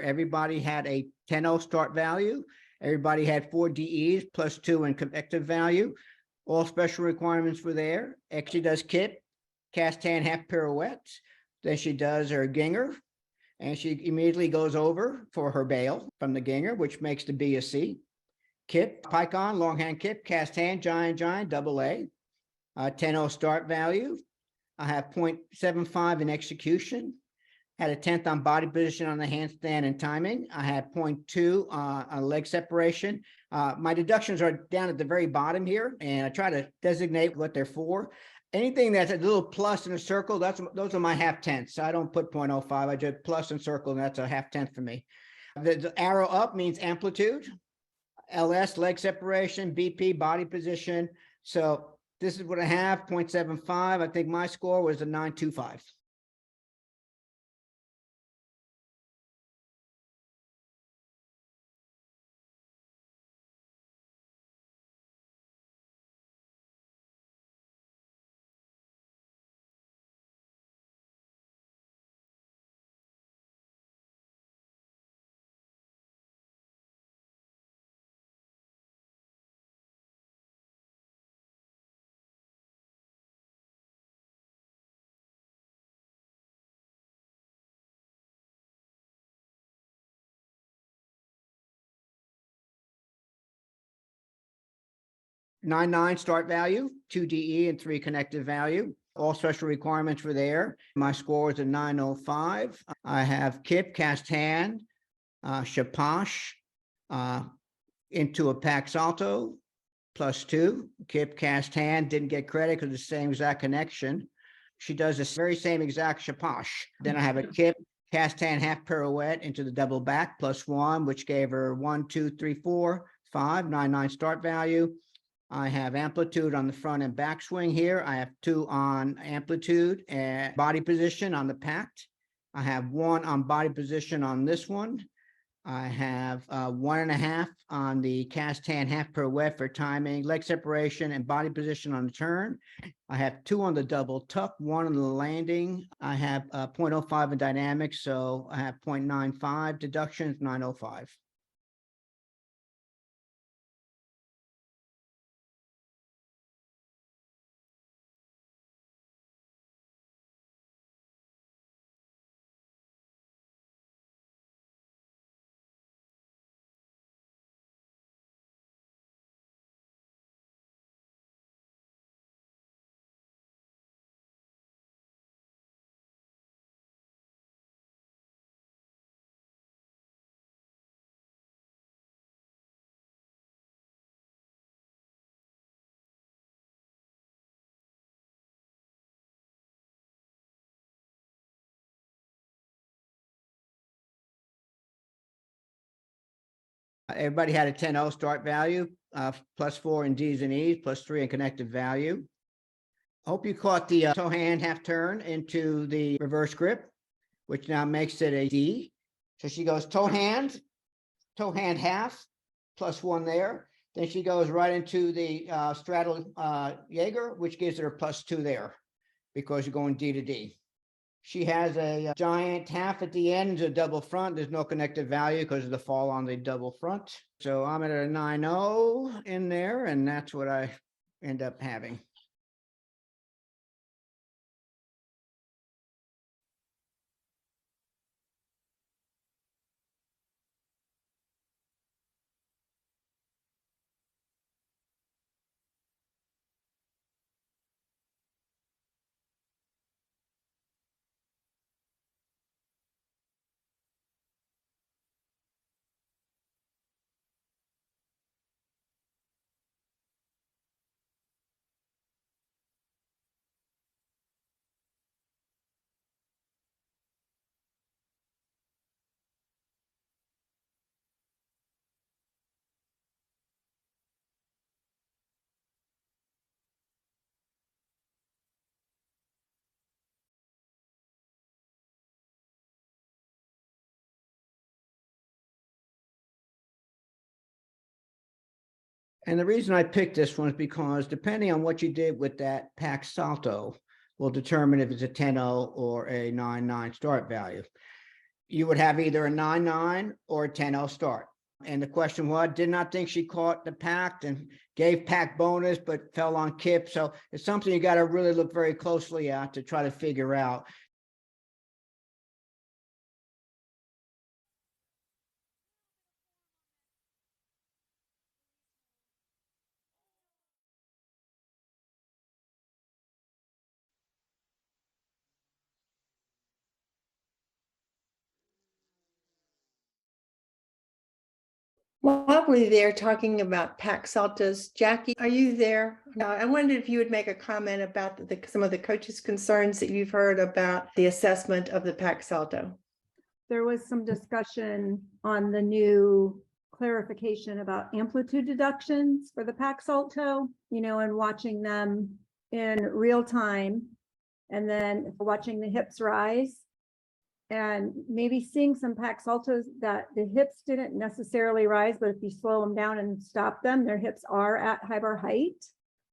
Everybody had a 10-0 start value. Everybody had 4 DEs plus 2 in convective value. All special requirements were there. She does kip, cast hand half pirouettes. Then she does her ginger, and she immediately goes over for her bail from the ginger, which makes the B a C. Kip, pike on, long hand kip, cast hand, giant, double A. 10-0 start value. I have 0.75 in execution. Had a 10th on body position on the handstand and timing. I had 0.2 on leg separation. My deductions are down at the very bottom here, and I try to designate what they're for. Anything that's a little plus in a circle, those are my half tenths. So I don't put 0.05. I just plus and circle, and that's a half tenth for me. The arrow up means amplitude. LS, leg separation. BP, body position. So this is what I have, 0.75. I think my score was a 925. Nine start value, 2 DE and 3 connective value. All special requirements were there. My score is a 905. I have kip, cast hand, shapash, into a pack salto, +2. Kip, cast hand, didn't get credit because it's the same exact connection. She does the very same exact shapash. Then I have a kip, cast hand, half pirouette into the double back, +1, which gave her 1, 2, 3, 4, 5, 9 start value. I have amplitude on the front and back swing here. I have 2 on amplitude and body position on the packed. I have 1 on body position on this one. I have 1.5 on the cast hand half pirouette for timing, leg separation, and body position on the turn. I have 2 on the double tuck, 1 on the landing. I have 0.05 in dynamics, so I have 0.95 deductions, 905. Everybody had a 10-0 start value, +4 in Ds and Es, +3 in connective value. Hope you caught the toe hand half turn into the reverse grip, which now makes it a D. So she goes toe hand half, +1 there. Then she goes right into the straddle Jaeger, which gives her a +2 there because you're going D to D. She has a giant half at the end, a double front. There's no connective value because of the fall on the double front. So I'm at a 9-0 in there, and that's what I end up having. And the reason I picked this one is because depending on what you did with that pack salto will determine if it's a 10-0 or a 9-9 start value. you would have either a 9-9 or a 10-0 start. And the question was, did not think she caught the pack and gave pack bonus, but fell on kip. So it's something you got to really look very closely at to try to figure out. While we're there talking about pack saltos, Jackie, are you there? I wondered if you would make a comment about some of the coaches' concerns that you've heard about the assessment of the pack salto. There was some discussion on the new clarification about amplitude deductions for the pack salto, and watching them in real time, and then watching the hips rise. And maybe seeing some pack saltos that the hips didn't necessarily rise, but if you slow them down and stop them, their hips are at high bar height,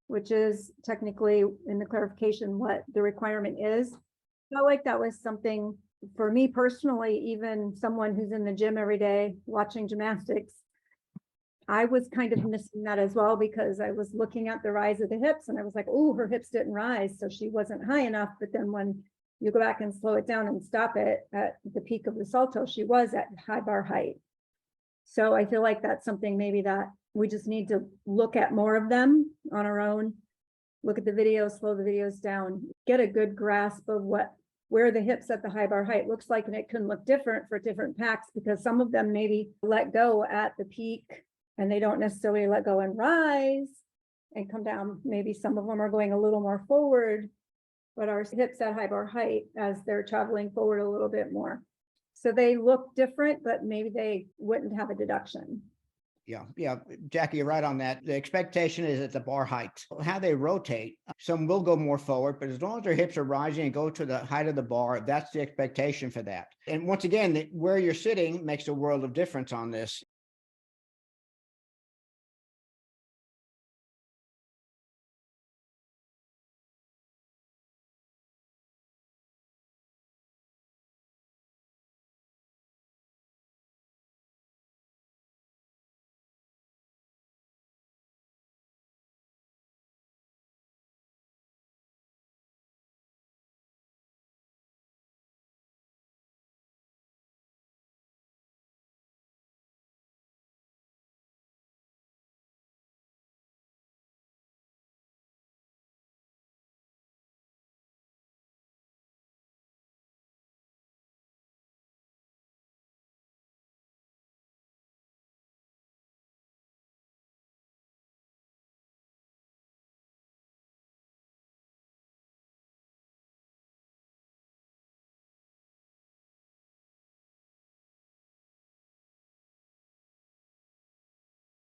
which is technically in the clarification what the requirement is. I felt like that was something for me personally, even someone who's in the gym every day watching gymnastics, I was kind of missing that as well, because I was looking at the rise of the hips and I was like, oh, her hips didn't rise, so she wasn't high enough. But then when you go back and slow it down and stop it at the peak of the salto, she was at high bar height. So I feel like that's something maybe that we just need to look at more of them on our own, look at the videos, slow the videos down, get a good grasp of where the hips at the high bar height looks like. And it can look different for different packs, because some of them maybe let go at the peak and they don't necessarily let go and rise and come down. Maybe some of them are going a little more forward, but our hips at high bar height as they're traveling forward a little bit more. So they look different, but maybe they wouldn't have a deduction. Yeah, Jackie, you're right on that. The expectation is at the bar height. How they rotate, some will go more forward, but as long as their hips are rising and go to the height of the bar, that's the expectation for that. And once again, where you're sitting makes a world of difference on this.